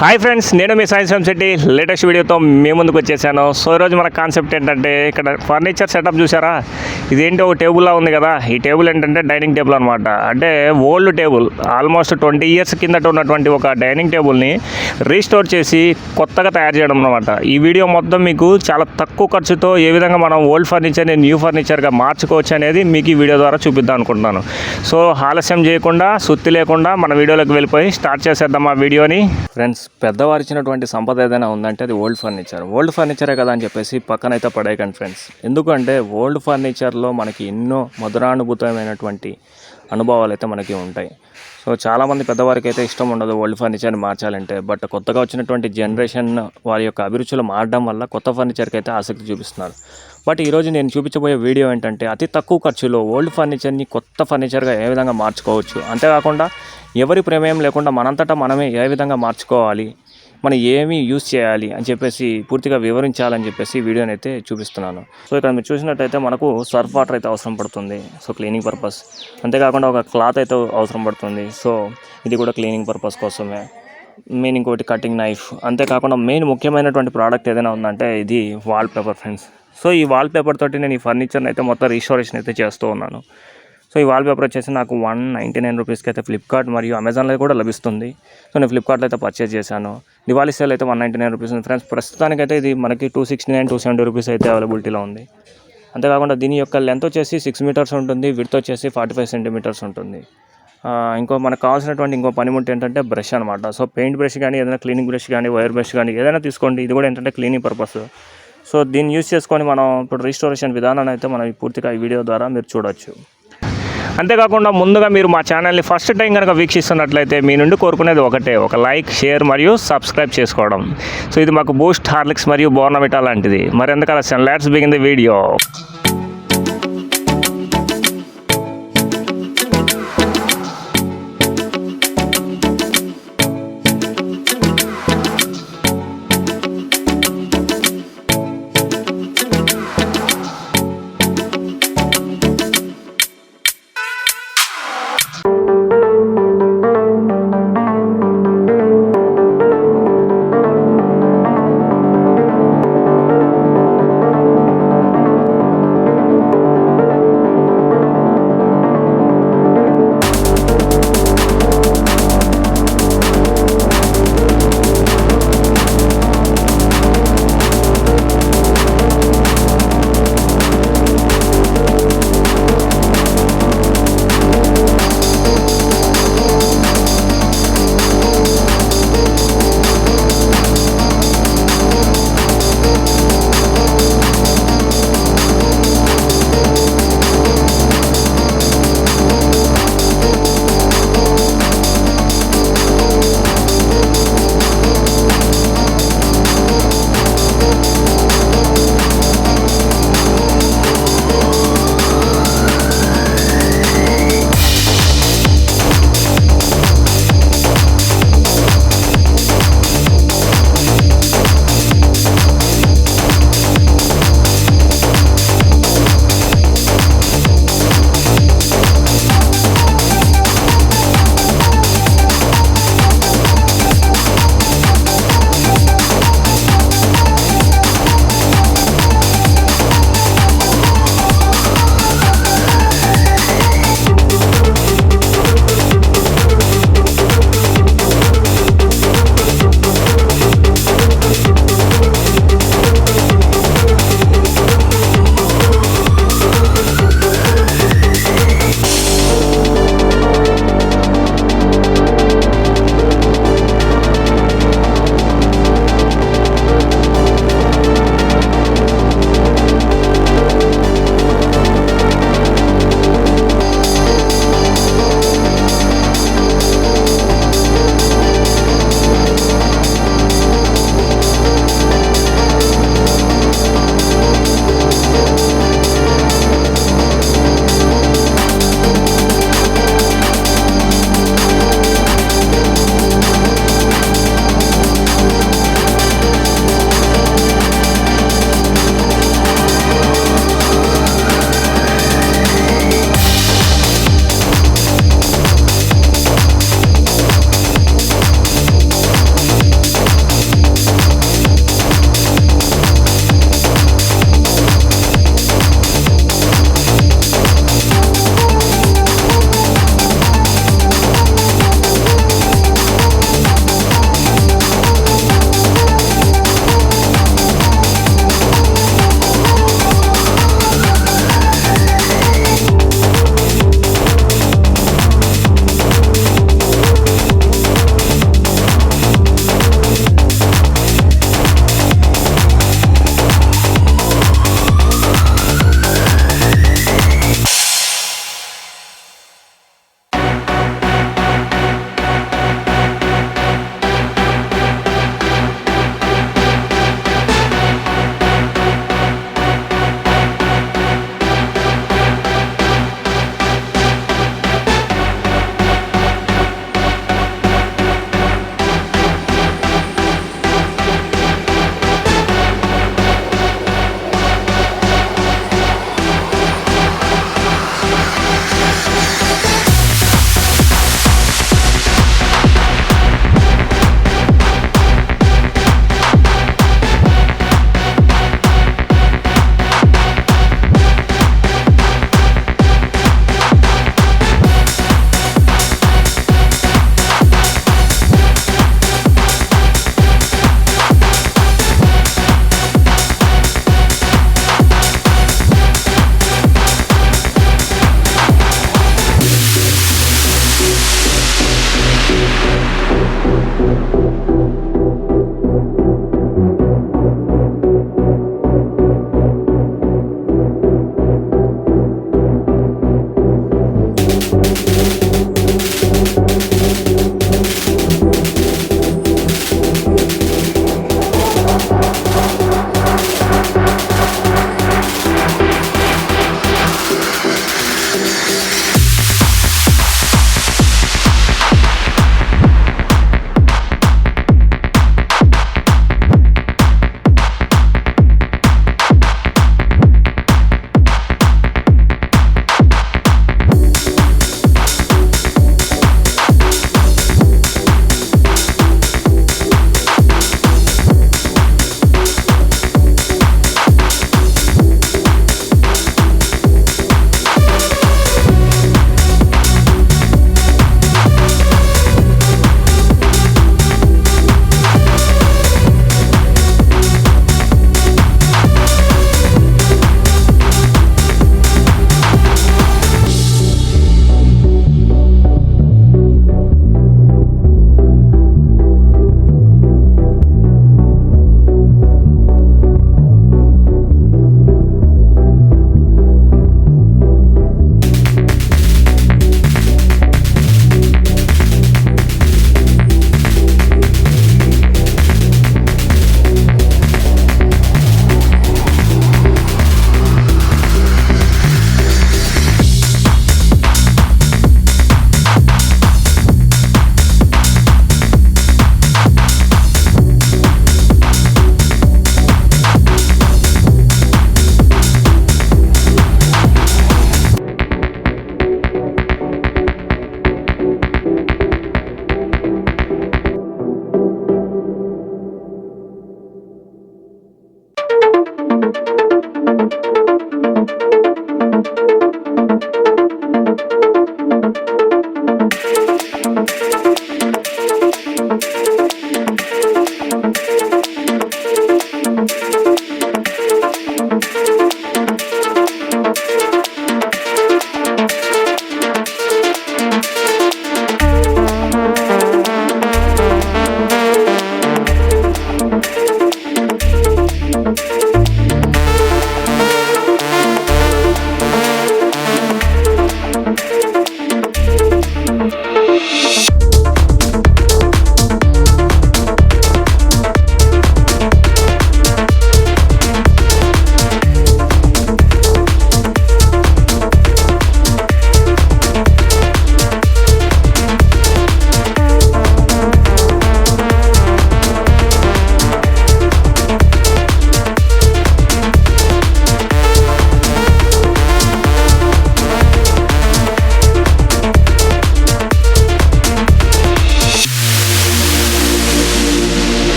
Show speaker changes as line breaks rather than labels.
Hi friends, నేను మీ Sai Shetty latest వీడియోతో మీ ముందుకు వచ్చేసాను. సో ఈరోజు మన కాన్సెప్ట్ ఏంటంటే, ఇక్కడ ఫర్నిచర్ సెటప్ చూసారా, ఇదేంటి ఒక టేబుల్లా ఉంది కదా. ఈ టేబుల్ ఏంటంటే డైనింగ్ టేబుల్ అనమాట. అంటే ఓల్డ్ టేబుల్, ఆల్మోస్ట్ 20 ఇయర్స్ కిందట ఉన్నటువంటి ఒక డైనింగ్ టేబుల్ని రీస్టోర్ చేసి కొత్తగా తయారు చేయడం అనమాట. ఈ వీడియో మొత్తం మీకు చాలా తక్కువ ఖర్చుతో ఏ విధంగా మనం ఓల్డ్ ఫర్నిచర్ని న్యూ ఫర్నిచర్గా మార్చుకోవచ్చు అనేది మీకు ఈ వీడియో ద్వారా చూపిద్దాం అనుకుంటున్నాను. సో ఆలస్యం చేయకుండా, సుత్తి లేకుండా మన వీడియోలోకి వెళ్ళిపోయి స్టార్ట్ చేసేద్దాం ఆ వీడియోని. ఫ్రెండ్స్, పెద్దవారు ఇచ్చినటువంటి సంపద ఏదైనా ఉందంటే అది ఓల్డ్ ఫర్నిచర్. ఓల్డ్ ఫర్నిచరే కదా అని చెప్పేసి పక్కనైతే పడేయకండి ఫ్రెండ్స్. ఎందుకంటే ఓల్డ్ ఫర్నిచర్లో మనకి ఎన్నో మధురానుభూతమైనటువంటి అనుభవాలు అయితే మనకి ఉంటాయి. సో చాలామంది పెద్దవారికి అయితే ఇష్టం ఉండదు ఓల్డ్ ఫర్నిచర్ని మార్చాలంటే. బట్ కొత్తగా వచ్చినటువంటి జనరేషన్ వారి యొక్క అభిరుచులు మారడం వల్ల కొత్త ఫర్నిచర్కి అయితే ఆసక్తి చూపిస్తున్నారు. బట్ ఈరోజు నేను చూపించబోయే వీడియో ఏంటంటే, అతి తక్కువ ఖర్చులో ఓల్డ్ ఫర్నిచర్ని కొత్త ఫర్నిచర్గా ఏ విధంగా మార్చుకోవచ్చు, అంతేకాకుండా ఎవరి ప్రమేయం లేకుండా మనంతటా మనమే ఏ విధంగా మార్చుకోవాలి, మనం ఏమి యూజ్ చేయాలి అని చెప్పేసి పూర్తిగా వివరించాలని చెప్పేసి వీడియోని అయితే చూపిస్తున్నాను. సో ఇక్కడ మీరు చూసినట్టయితే మనకు సర్ఫ్ వాటర్ అయితే అవసరం పడుతుంది, సో క్లీనింగ్ పర్పస్. అంతేకాకుండా ఒక క్లాత్ అయితే అవసరం పడుతుంది, సో ఇది కూడా క్లీనింగ్ పర్పస్ కోసమే. మెయిన్ ఇంకోటి కటింగ్ నైఫ్. అంతేకాకుండా మెయిన్ ముఖ్యమైనటువంటి ప్రోడక్ట్ ఏదైనా ఉందంటే ఇది వాల్పేపర్ ఫ్రెండ్స్. సో ఈ వాల్పేపర్ తోటి నేను ఈ ఫర్నిచర్ని అయితే మొత్తం రీస్టోరేషన్ అయితే చేస్తూ ఉన్నాను. సో ఈ వాల్పేపర్ వచ్చేసి నాకు 199 రూపీస్కి అయితే ఫ్లిప్కార్ట్ మరియు అమెజాన్లో కూడా లభిస్తుంది. సో నేను ఫ్లిప్కార్ట్లో అయితే పర్చేజ్ చేశాను. దివాళీ సేల్ అయితే 199 రూపీస్ ఉంది ఫ్రెండ్స్. ప్రస్తుతానికైతే ఇది మనకి 269, 270 రూపీస్ అయితే అవైలబిలిటీలో ఉంది. అంతేకాకుండా దీని యొక్క లెంత్ వచ్చేసి 6 మీటర్స్ ఉంటుంది, విడ్త్ వచ్చేసి 45 సెంటీమీటర్స్ ఉంటుంది. మనకు కావాల్సినటువంటి ఇంకో పనిముట్టు ఏంటంటే బ్రష్ అనమాట. సో పెయింట్ బ్రష్ కానీ, ఏదైనా క్లీనింగ్ బ్రష్ కానీ, వైర్ బ్రష్ కానీ ఏదైనా తీసుకోండి. ఇది కూడా ఏంటంటే క్లీనింగ్ పర్పస్. సో దీన్ని యూజ్ చేసుకొని మనం ఇప్పుడు రీస్టోరేషన్ విధానాన్ని అయితే మనం పూర్తిగా ఈ వీడియో ద్వారా మీరు చూడొచ్చు. అంతేకాకుండా ముందుగా మీరు మా ఛానల్ని ఫస్ట్ టైం కనుక వీక్షిస్తున్నట్లయితే మీ నుండి కోరుకునేది ఒకటే, ఒక లైక్, షేర్ మరియు సబ్స్క్రైబ్ చేసుకోవడం. సో ఇది మాకు బూస్ట్, హార్లిక్స్ మరియు బోర్నవిటా లాంటిది. మరి ఎందుకు ఆలస్యం, లెట్స్ బిగిన్ ది వీడియో.